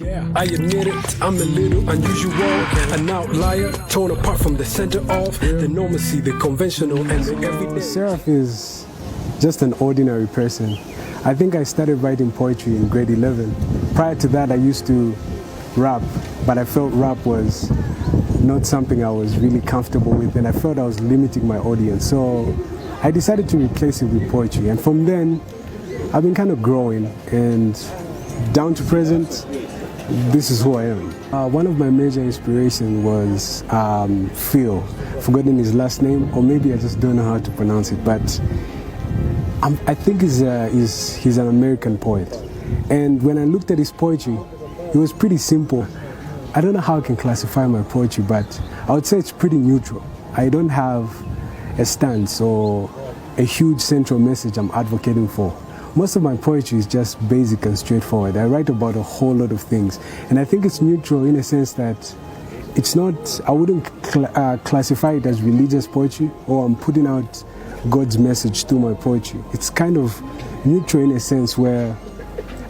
Yeah, I admit it, I'm a little unusual, an outlier, torn apart from the center of the normalcy, the conventional and the everyday. SEIRAPH is just an ordinary person. I think I started writing poetry in grade 11. Prior to that, I used to rap, but I felt rap was not something I was really comfortable with, and I felt I was limiting my audience. So I decided to replace it with poetry, and from then, I've been kind of growing, and down to present, this is who I am. One of my major inspirations was Phil. Forgotten his last name, or maybe I just don't know how to pronounce it, but I think he's an American poet. And when I looked at his poetry, it was pretty simple. I don't know how I can classify my poetry, but I would say it's pretty neutral. I don't have a stance or a huge central message I'm advocating for. Most of my poetry is just basic and straightforward. I write about a whole lot of things. And I think it's neutral in a sense that it's not, I wouldn't classify it as religious poetry, or I'm putting out God's message through my poetry. It's kind of neutral in a sense where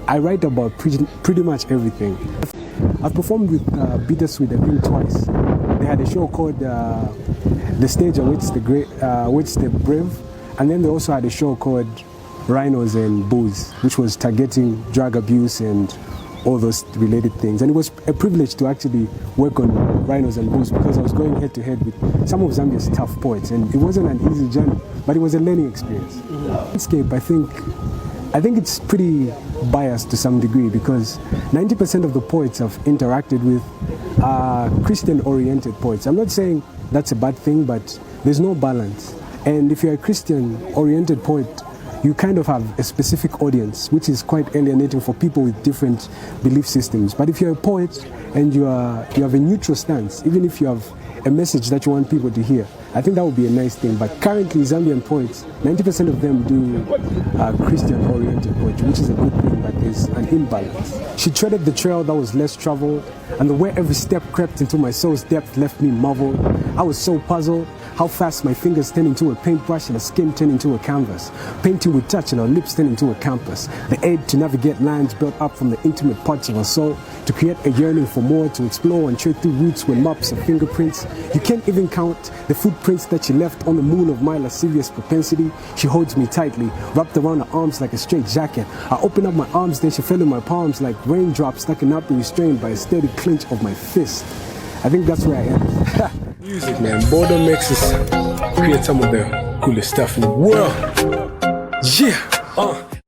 I write about pretty much everything. I've performed with Bittersweet, I think twice. They had a show called The Stage Awaits the Brave, and then they also had a show called Rhinos and Booze, which was targeting drug abuse and all those related things. And it was a privilege to actually work on Rhinos and Booze because I was going head to head with some of Zambia's tough poets, and it wasn't an easy journey, but it was a learning experience. Landscape, I think it's pretty biased to some degree because 90% of the poets I've interacted with are Christian-oriented poets. I'm not saying that's a bad thing, but there's no balance. And if you're a Christian-oriented poet, you kind of have a specific audience, which is quite alienating for people with different belief systems. But if you're a poet and you have a neutral stance, even if you have a message that you want people to hear, I think that would be a nice thing. But currently, Zambian poets, 90% of them do Christian-oriented poetry, which is a good thing, but there's an imbalance. She treaded the trail that was less traveled, and the way every step crept into my soul's depth left me marveled. I was so puzzled how fast my fingers turned into a paintbrush and her skin turned into a canvas. Painting with touch and her lips turned into a canvas. The aid to navigate lines built up from the intimate parts of her soul, to create a yearning for more, to explore and tread through roots with maps of fingerprints. You can't even count the footprints that she left on the moon of my lascivious propensity. She holds me tightly, wrapped around her arms like a straight jacket. I open up my arms, then she fell in my palms like raindrops stuck and not be restrained by a steady clench of my fist. I think that's where I am. Music, man. Boredom makes us create some of the coolest stuff in the world. Yeah.